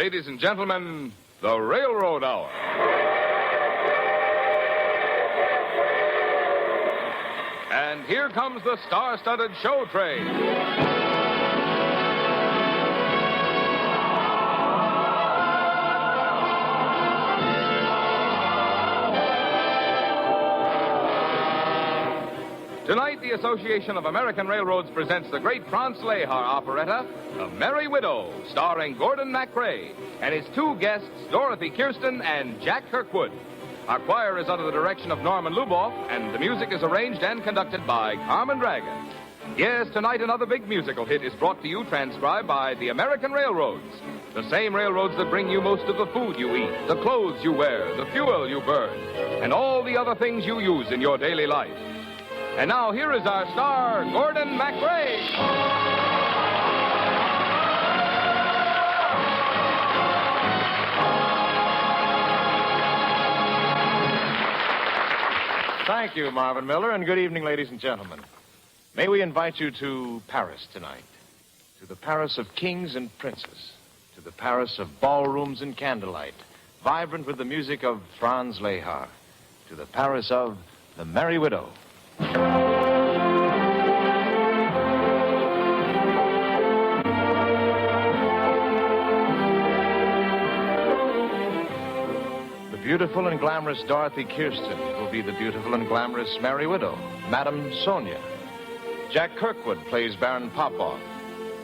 Ladies and gentlemen, the Railroad Hour. And here comes the star-studded show train. Tonight, the Association of American Railroads presents the great Franz Lehar operetta, The Merry Widow, starring Gordon MacRae and his two guests, Dorothy Kirsten and Jack Kirkwood. Our choir is under the direction of Norman Luboff, and the music is arranged and conducted by Carmen Dragon. Yes, tonight another big musical hit is brought to you, transcribed by the American Railroads. The same railroads that bring you most of the food you eat, the clothes you wear, the fuel you burn, and all the other things you use in your daily life. And now, here is our star, Gordon MacRae. Thank you, Marvin Miller, and good evening, ladies and gentlemen. May we invite you to Paris tonight, to the Paris of kings and princes, to the Paris of ballrooms and candlelight, vibrant with the music of Franz Lehar, to the Paris of The Merry Widow. The beautiful and glamorous Dorothy Kirsten will be the beautiful and glamorous Merry Widow, Madame Sonia. Jack Kirkwood plays Baron Popov,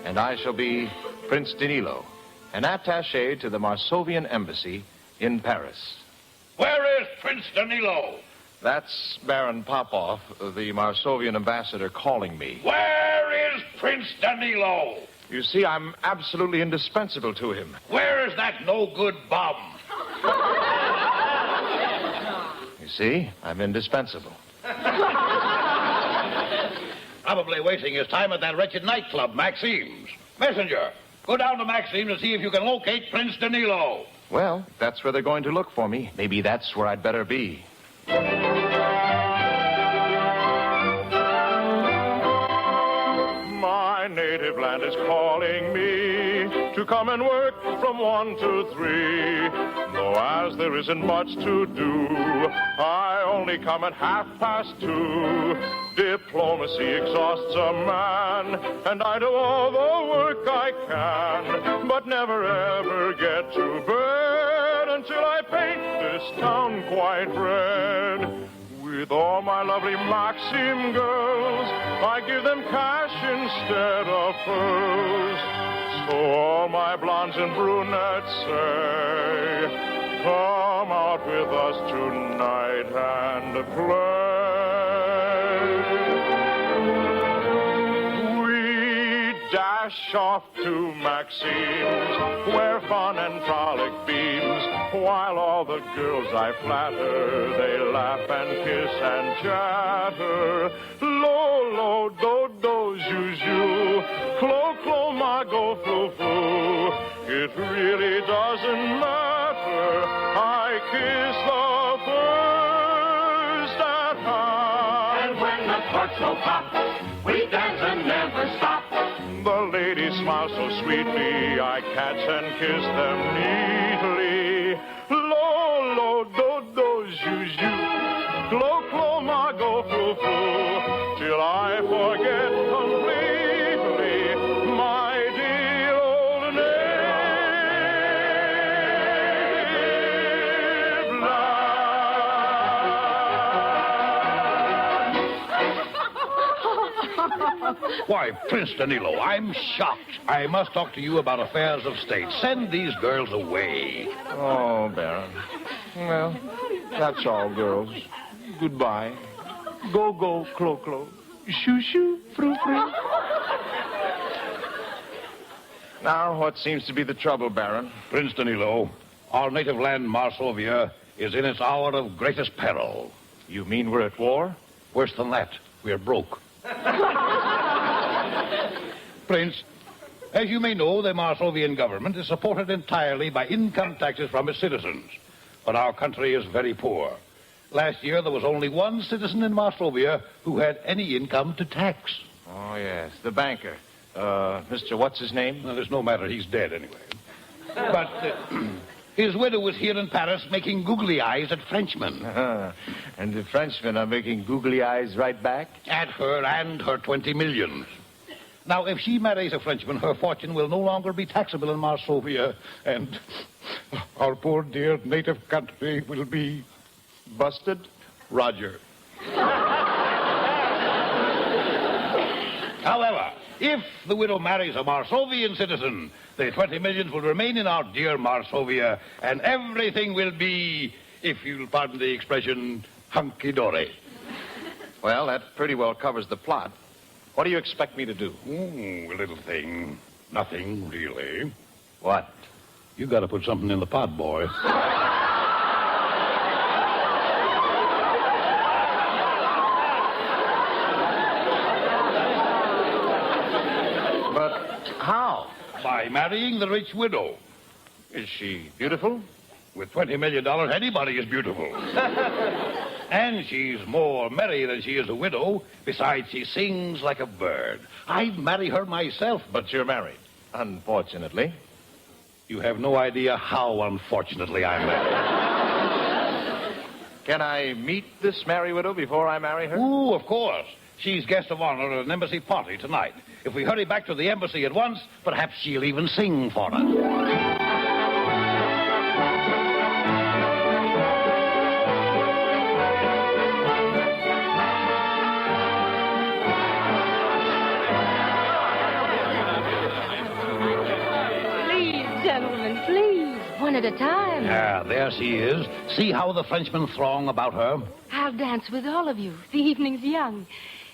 and I shall be Prince Danilo, an attaché to the Marsovian embassy in Paris. Where is Prince Danilo? That's Baron Popov, the Marsovian ambassador, calling me. Where is Prince Danilo? You see, I'm absolutely indispensable to him. Where is that no-good bum? You see, I'm indispensable. Probably wasting his time at that wretched nightclub, Maxime's. Messenger, go down to Maxime's and see if you can locate Prince Danilo. Well, if that's where they're going to look for me, maybe that's where I'd better be. My native land is calling me to come and work from 1 to 3. Though as there isn't much to do, I only come at 2:30. Diplomacy exhausts a man, and I do all the work I can, but never ever get to bed until I paint this town quite red. With all my lovely Maxim girls, I give them cash instead of pearls. So all my blondes and brunettes say, come out with us tonight and play. We dash off to Maxime's, where fun and frolic beams, while all the girls I flatter, they laugh and kiss and chatter. Lo, lo, do, do, zhu, zhu, clo, clo, ma, go, flu, flu. It really doesn't matter. I kiss the first at hand. And when the corks go pop, we dance and never stop. The ladies smile so sweetly, I catch and kiss them neatly. Lo, lo, do, do, zhu, zhu, clo, clo, ma, go, flu, flu, till I forget completely my dear old native land. Why, Prince Danilo, I'm shocked. I must talk to you about affairs of state. Send these girls away. Oh, Baron. Well, that's all, girls. Goodbye. Go, go, clo, clo. Shoo, shoo, frou, frou. Now, what seems to be the trouble, Baron? Prince Danilo, our native land, Marsovia, is in its hour of greatest peril. You mean we're at war? Worse than that, we're broke. Prince, as you may know, the Marsovian government is supported entirely by income taxes from its citizens. But our country is very poor. Last year, there was only one citizen in Marsovia who had any income to tax. Oh, yes, the banker. Mr. What's-his-name? Well, there's no matter. He's dead anyway. But his widow is here in Paris making googly eyes at Frenchmen. And the Frenchmen are making googly eyes right back? At her and her 20 millions. Now, if she marries a Frenchman, her fortune will no longer be taxable in Marsovia, and our poor dear native country will be Busted? Roger. However, if the widow marries a Marsovian citizen, the 20 millions will remain in our dear Marsovia, and everything will be, if you'll pardon the expression, hunky-dory. Well, that pretty well covers the plot. What do you expect me to do? A little thing. Nothing, really. What? You gotta put something in the pot, boy. How? By marrying the rich widow. Is she beautiful? With $20 million, anybody is beautiful. And she's more merry than she is a widow. Besides, she sings like a bird. I'd marry her myself, But you're married. Unfortunately. you have no idea how unfortunately I'm married. Can I meet this merry widow before I marry her? Ooh, of course. She's guest of honor at an embassy party tonight. If we hurry back to the embassy at once, perhaps she'll even sing for us. Please, gentlemen, please. One at a time. Ah, there she is. See how the Frenchmen throng about her? I'll dance with all of you. The evening's young.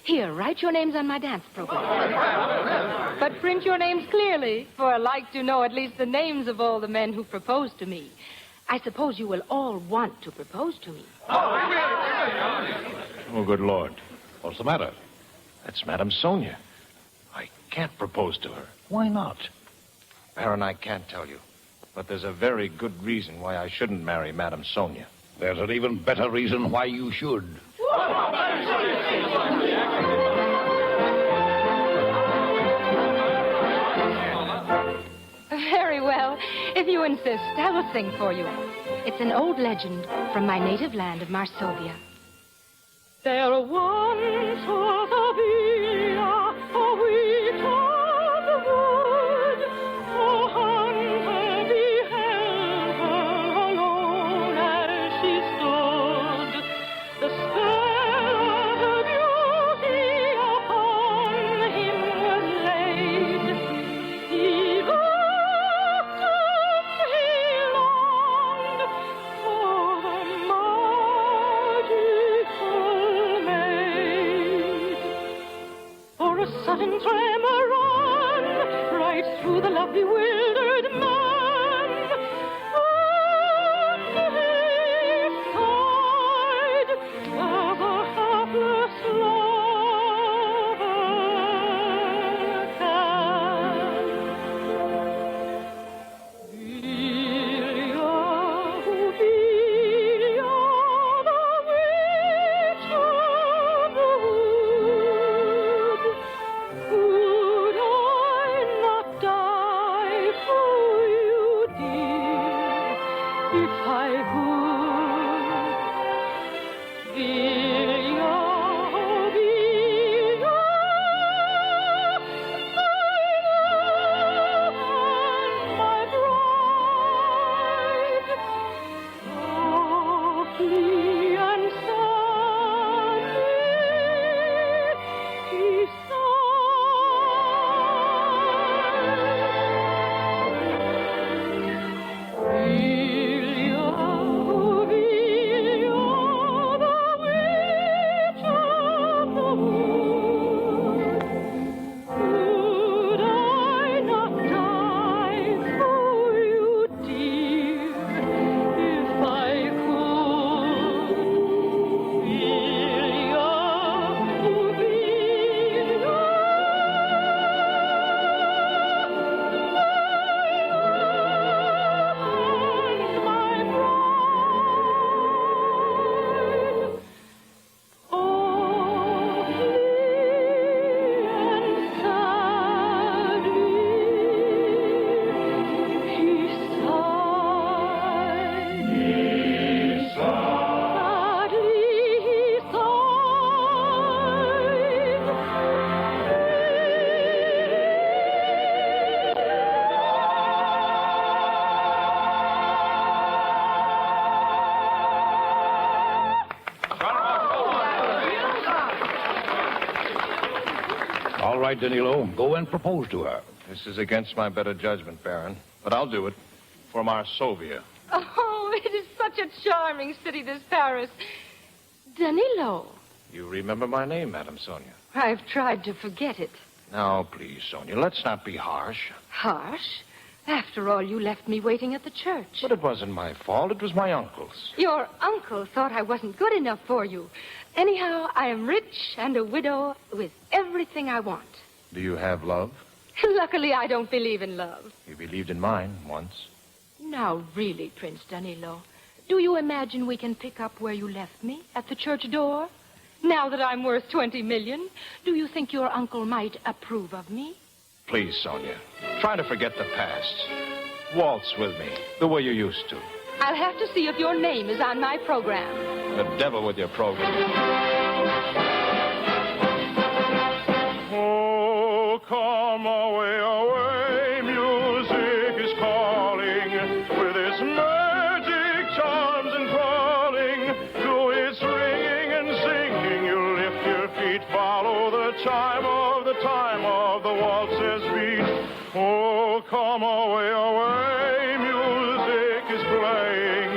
Here, write your names on my dance program. But print your names clearly, for I like to know at least the names of all the men who proposed to me. I suppose you will all want to propose to me. Oh, good Lord. What's the matter? That's Madame Sonia. I can't propose to her. Why not? Baron, I can't tell you. But there's a very good reason why I shouldn't marry Madame Sonia. There's an even better reason why you should. Very well. If you insist, I will sing for you. It's an old legend from my native land of Marsovia. There once was a villa, a wheat on the wood. A hunter beheld her alone as she stood. The spell of her beauty upon him was laid. He looked and he longed for the magical maid. For a sudden tremor ran right through the love bewildered man, and he sighed as a hapless lover can. Vilia, Vilia, the witch of the wood. Would I not die for you, dear, if I could? Vilia, Vilia, my love and my bride. Softly and sadly he sighed. Vilia, right, Danilo. Go and propose to her. This is against my better judgment, Baron, but I'll do it for Marsovia. Oh, it is such a charming city, this Paris. Danilo. You remember my name, Madame Sonia. I've tried to forget it. Now, please, Sonia, let's not be harsh. Harsh? After all, you left me waiting at the church. But it wasn't my fault. It was my uncle's. Your uncle thought I wasn't good enough for you. Anyhow, I am rich and a widow with everything I want. Do you have love? Luckily, I don't believe in love. You believed in mine once. Now, really, Prince Danilo, do you imagine we can pick up where you left me, at the church door? Now that I'm worth 20 million, do you think your uncle might approve of me? Please, Sonia, try to forget the past. Waltz with me, the way you used to. I'll have to see if your name is on my program. The devil with your program. Oh, come away, away, music is calling. With its magic charms enthralling, to its ringing and singing, you lift your feet, follow the chime of the time of the waltz's beat. Oh, come away, away, music is playing.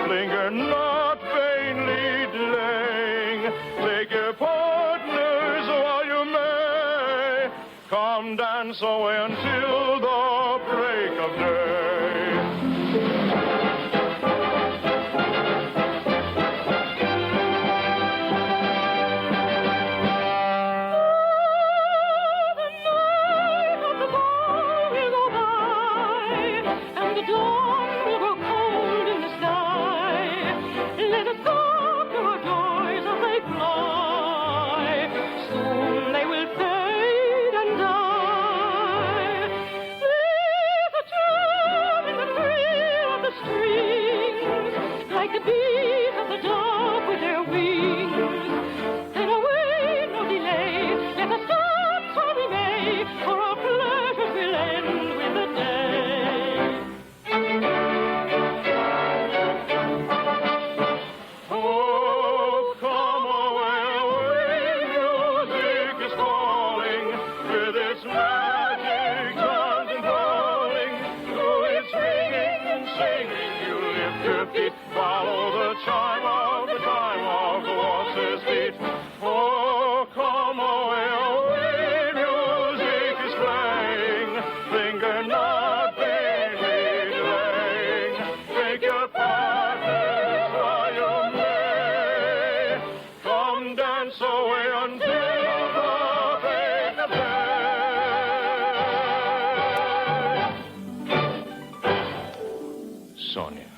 Linger not vainly delaying. Take your partners while you may. Come dance away until the break of day. Like the beat of the dove with their wings. Then away, no delay. Let us dance while we may, for our pleasures will end with the day. Oh, come away, music is calling, with its magic charms enthralling, to its ringing and singing, you lift your feet, follow the chime of the time of the waltz's beat. Oh, come away, music is playing, linger not vainly delaying, take your partners while you may, come dance away until the break of day. Sonia.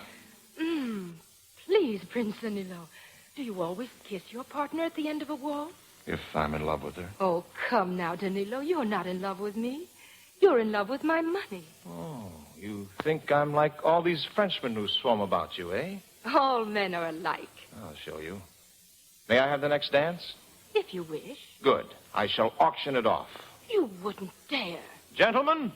Please, Prince Danilo, do you always kiss your partner at the end of a waltz? If I'm in love with her. Oh, come now, Danilo. You're not in love with me. You're in love with my money. Oh, you think I'm like all these Frenchmen who swarm about you, eh? All men are alike. I'll show you. May I have the next dance? If you wish. Good. I shall auction it off. You wouldn't dare. Gentlemen,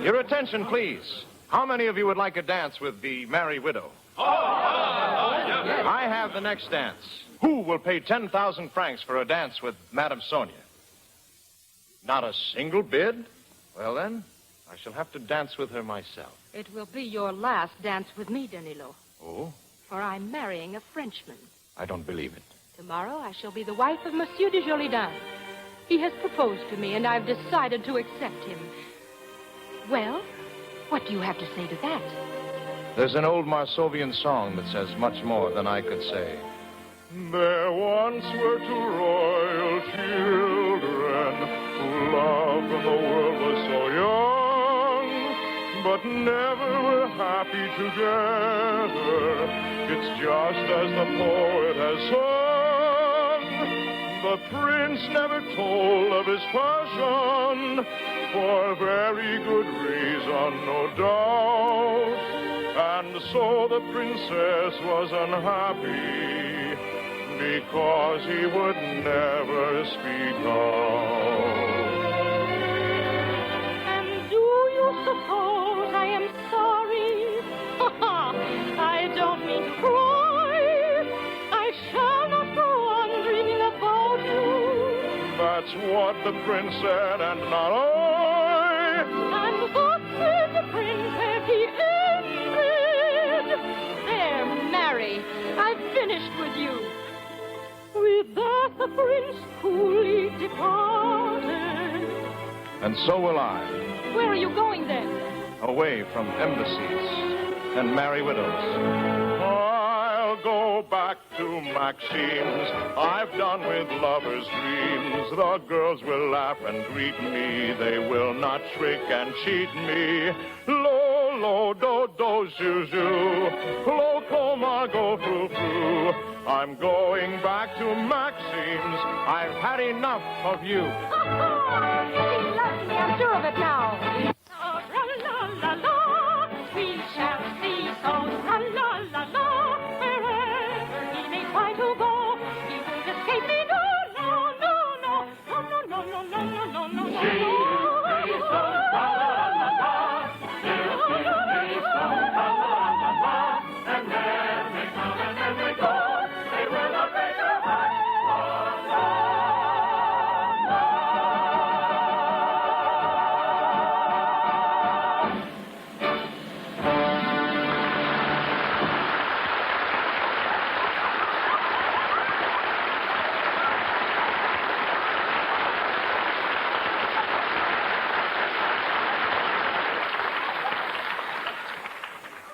your attention, please. How many of you would like a dance with the merry widow? I have the next dance. Who will pay 10,000 francs for a dance with Madame Sonia? Not a single bid? Well, then, I shall have to dance with her myself. It will be your last dance with me, Danilo. Oh? For I'm marrying a Frenchman. I don't believe it. Tomorrow I shall be the wife of Monsieur de Jolidan. He has proposed to me, and I've decided to accept him. Well, what do you have to say to that? There's an old Marsovian song that says much more than I could say. There once were two royal children who loved when the world was so young, but never were happy together. It's just as the poet has sung. The prince never told of his passion, for very good reason, no doubt. And so the princess was unhappy, because he would never speak out. And do you suppose I am sorry? I don't mean to cry. I shall not go on dreaming about you. That's That's what the prince said, and not I. And what did the prince have he ended? There, marry, I've finished with you. With that the prince coolly departed. And so will I. Where are you going then? Away from embassies and merry widows. I'll go back to Maxime's. I've done with lovers' dreams. The girls will laugh and greet me. They will not shriek and cheat me. Lo, lo, do, do, zhu, zhu. Lo, coma, go, fru, fru. I'm going back to Maxime's. I've had enough of you. He loves me, I'm sure of it now. Tra-la-la-la, we shall see, so tra-la-la-la. Wherever he may try to go, he won't escape me. No, no, no, no, no, no, no, no, no, no, no, no. Please don't tra-la-la-la. Please don't tra-la-la-la. And then they come and then they go. They will not break your heart.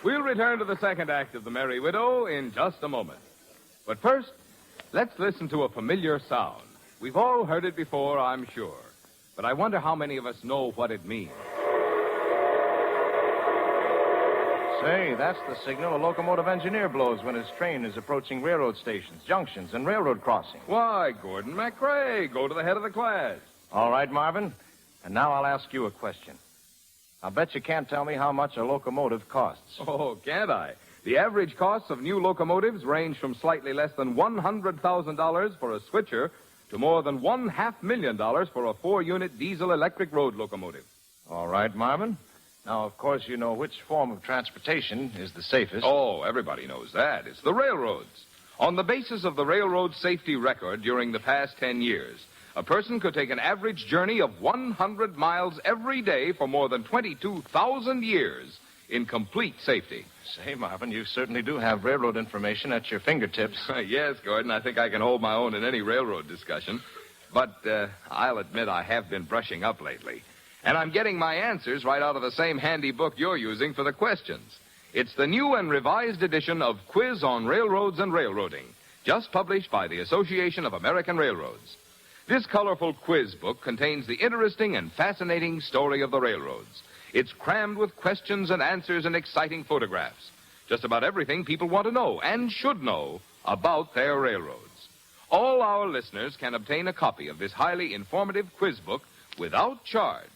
We'll return to the second act of The Merry Widow in just a moment. But first, let's listen to a familiar sound. We've all heard it before, I'm sure. But I wonder how many of us know what it means. Say, that's the signal a locomotive engineer blows when his train is approaching railroad stations, junctions, and railroad crossings. Why, Gordon MacRae, go to the head of the class. All right, Marvin. And now I'll ask you a question. I'll bet you can't tell me how much a locomotive costs. Oh, can't I? The average costs of new locomotives range from slightly less than $100,000 for a switcher to more than $500,000 for a 4-unit diesel-electric road locomotive. All right, Marvin. Now, of course, you know which form of transportation is the safest. Oh, everybody knows that. It's the railroads. On the basis of the railroad safety record during the past 10 years, a person could take an average journey of 100 miles every day for more than 22,000 years in complete safety. Say, Marvin, you certainly do have railroad information at your fingertips. Yes, Gordon, I think I can hold my own in any railroad discussion. But I'll admit I have been brushing up lately. And I'm getting my answers right out of the same handy book you're using for the questions. It's the new and revised edition of Quiz on Railroads and Railroading, just published by the Association of American Railroads. This colorful quiz book contains the interesting and fascinating story of the railroads. It's crammed with questions and answers and exciting photographs. Just about everything people want to know and should know about their railroads. All our listeners can obtain a copy of this highly informative quiz book without charge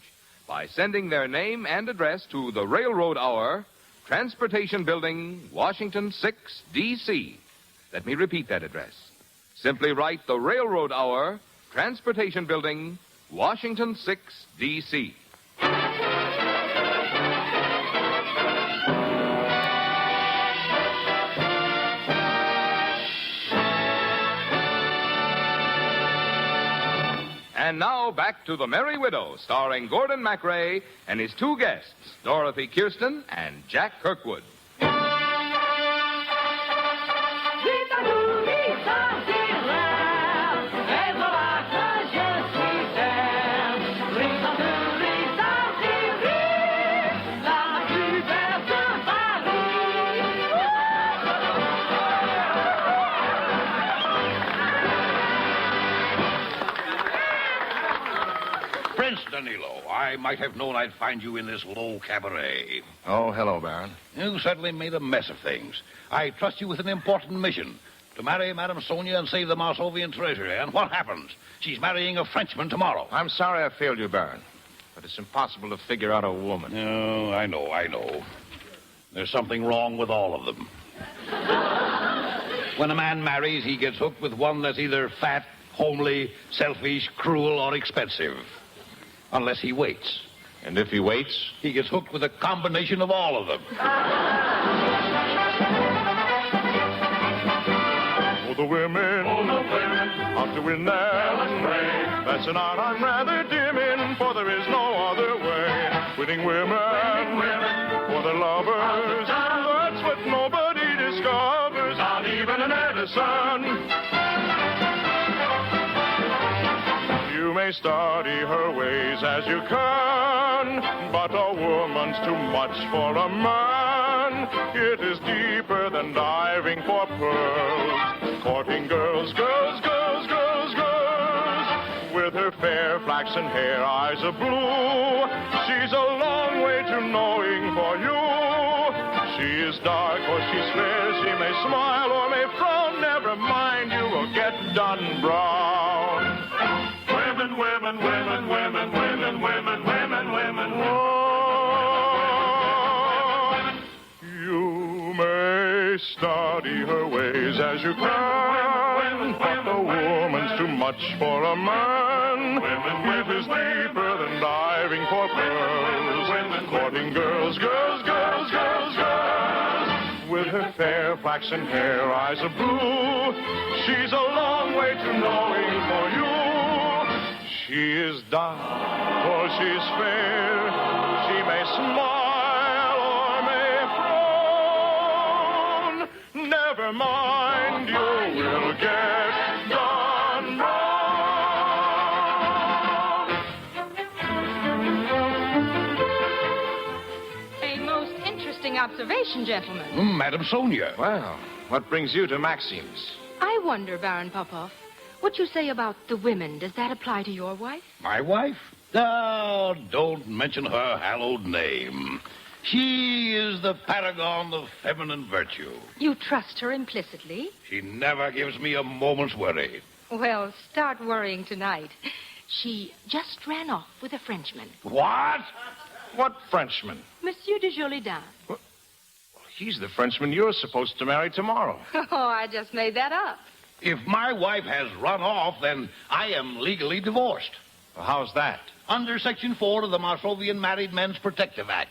by sending their name and address to the Railroad Hour, Transportation Building, Washington 6, D.C. Let me repeat that address. Simply write the Railroad Hour, Transportation Building, Washington 6, D.C. And now back to The Merry Widow, starring Gordon MacRae and his two guests, Dorothy Kirsten and Jack Kirkwood. Prince Danilo, I might have known I'd find you in this low cabaret. Oh, hello, Baron. You certainly made a mess of things. I trust you with an important mission, to marry Madame Sonia and save the Marsovian treasure. And what happens? She's marrying a Frenchman tomorrow. I'm sorry I failed you, Baron. But it's impossible to figure out a woman. Oh, I know. There's something wrong with all of them. When a man marries, he gets hooked with one that's either fat, homely, selfish, cruel, or expensive. Unless he waits. And if he waits? He gets hooked with a combination of all of them. Oh, the women. Oh, the women. How to win Tell us, them. pray. That's an art I'm rather dim in, for there is no other way. Winning women for their lovers, that's what nobody discovers, not even an Edison. You may study her ways as you can, but a woman's too much for a man. It is deeper than diving for pearls, courting girls, girls, girls, girls, girls. With her fair flaxen hair, eyes of blue, she's a long way to knowing for you. She is dark or she's fair, she may smile or may frown. Never mind, you will get done brown. Women, women, women, women, women, women, women, women. Oh, you may study her ways as you can, but the woman's too much for a man. It is deeper than diving for pearls, courting girls, girls, girls, girls, girls. With her fair flaxen hair, eyes of blue, she's a long way to knowing for you. She is dark or she's fair, she may smile or may frown. Never mind, you will get done wrong. A most interesting observation, gentlemen. Madam Sonia. Well, what brings you to Maxine's? I wonder, Baron Popoff, what you say about the women, does that apply to your wife? My wife? Oh, don't mention her hallowed name. She is the paragon of feminine virtue. You trust her implicitly? She never gives me a moment's worry. Well, start worrying tonight. She just ran off with a Frenchman. What? What Frenchman? Monsieur de Jolidain. He's the Frenchman you're supposed to marry tomorrow. Oh, I just made that up. If my wife has run off, then I am legally divorced. Well, how's that? Under Section 4 of the Marsovian Married Men's Protective Act.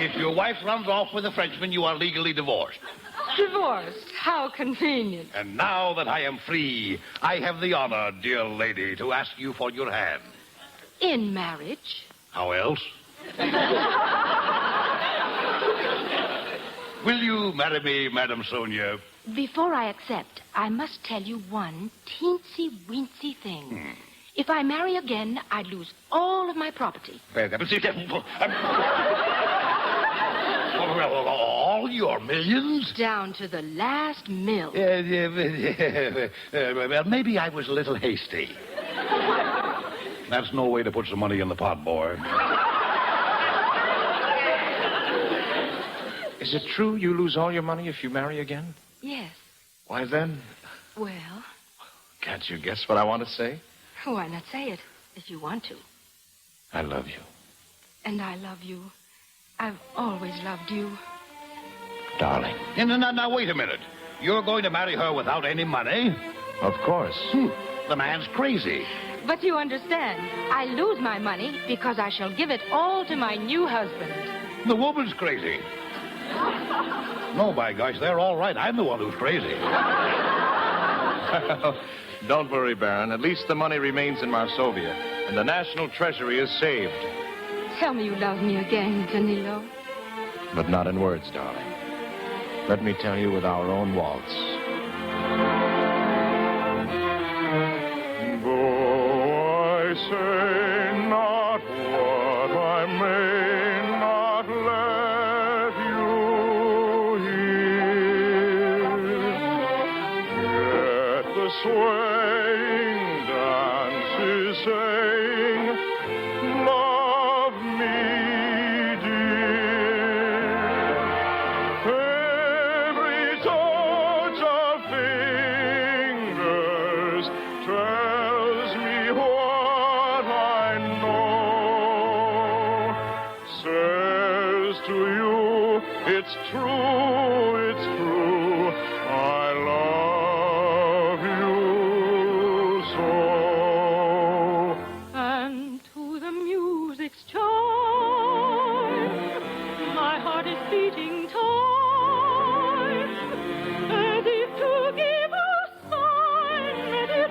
If your wife runs off with a Frenchman, you are legally divorced. Divorced? How convenient. And now that I am free, I have the honor, dear lady, to ask you for your hand. In marriage? How else? Will you marry me, Madam Sonia? Before I accept, I must tell you one teensy-weensy thing. If I marry again, I'd lose all of my property. All your millions? Down to the last mill. Well, maybe I was a little hasty. That's no way to put some money in the pot, boy. Is it true you lose all your money if you marry again? Yes. Why then? Well, Can't you guess what I want to say? why not say it, if you want to? I love you, And I love you. I've always loved you. darling. Now, wait a minute. You're going to marry her without any money? Of course. The man's crazy. But you understand, I lose my money because I shall give it all to my new husband. The woman's crazy. No, by gosh, they're all right. I'm the one who's crazy. Don't worry, Baron. At least the money remains in Marsovia, and the national treasury is saved. Tell me you love me again, Danilo. But not in words, darling. Let me tell you with our own waltz. Though I say not what I may not let you hear, yet the swaying dance is saying, love me, dear. Every touch of fingers tells me what I know. Says to you, it's true, it's true. I love you so. And to the music's chime, my heart is beating time, as if to give a sign that it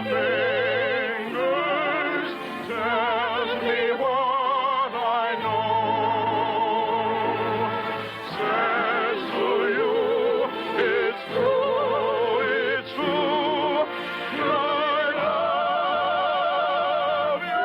fingers tells me what I know. Says to you, it's true, it's true. I love you.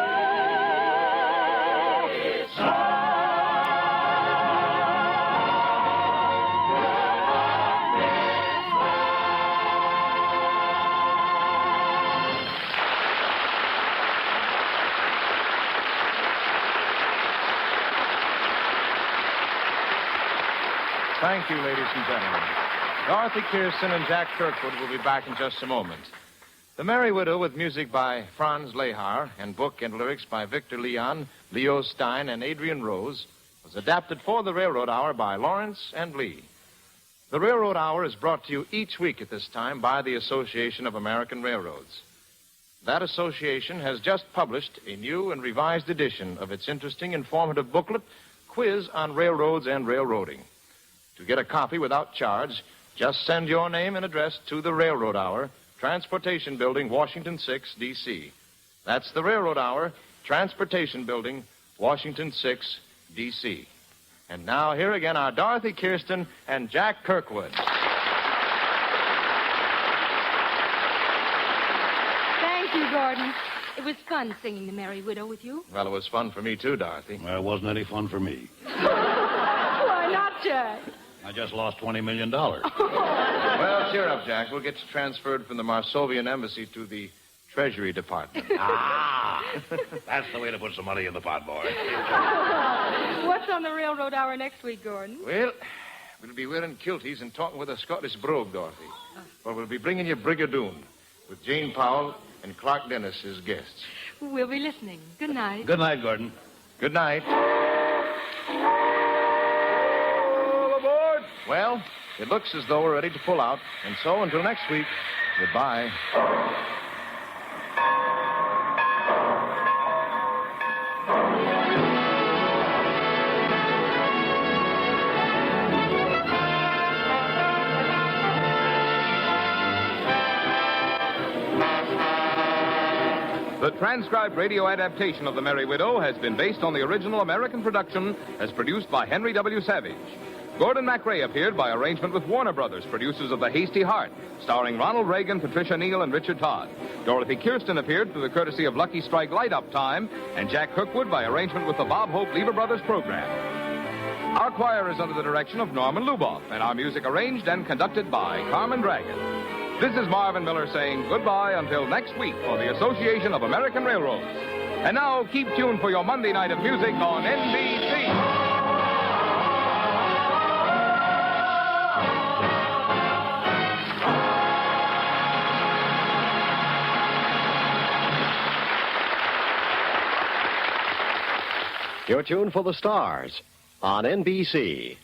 Thank you, ladies and gentlemen. Dorothy Kirsten and Jack Kirkwood will be back in just a moment. The Merry Widow, with music by Franz Lehar and book and lyrics by Victor Leon, Leo Stein, and Adrian Rose, was adapted for the Railroad Hour by Lawrence and Lee. The Railroad Hour is brought to you each week at this time by the Association of American Railroads. That association has just published a new and revised edition of its interesting, informative booklet, Quiz on Railroads and Railroading. To get a copy without charge, just send your name and address to the Railroad Hour, Transportation Building, Washington 6, D.C. That's the Railroad Hour, Transportation Building, Washington 6, D.C. And now, here again are Dorothy Kirsten and Jack Kirkwood. Thank you, Gordon. It was fun singing The Merry Widow with you. Well, it was fun for me, too, Dorothy. Well, it wasn't any fun for me. Why not, Jack? I just lost $20 million. Well, cheer up, Jack. We'll get you transferred from the Marsovian embassy to the Treasury Department. That's the way to put some money in the pot, boy. What's on the Railroad Hour next week, Gordon? Well, we'll be wearing kilties and talking with a Scottish brogue, Dorothy. Well, we'll be bringing you Brigadoon with Jane Powell and Clark Dennis as guests. We'll be listening. Good night. Good night, Gordon. Good night. Well, it looks as though we're ready to pull out. And so, until next week, goodbye. The transcribed radio adaptation of The Merry Widow has been based on the original American production as produced by Henry W. Savage. Gordon MacRae appeared by arrangement with Warner Brothers, producers of The Hasty Heart, starring Ronald Reagan, Patricia Neal, and Richard Todd. Dorothy Kirsten appeared through the courtesy of Lucky Strike Light Up Time, and Jack Kirkwood by arrangement with the Bob Hope Lever Brothers program. Our choir is under the direction of Norman Luboff, and our music arranged and conducted by Carmen Dragon. This is Marvin Miller saying goodbye until next week for the Association of American Railroads. And now, keep tuned for your Monday night of music on NBC. You're tuned for the stars on NBC.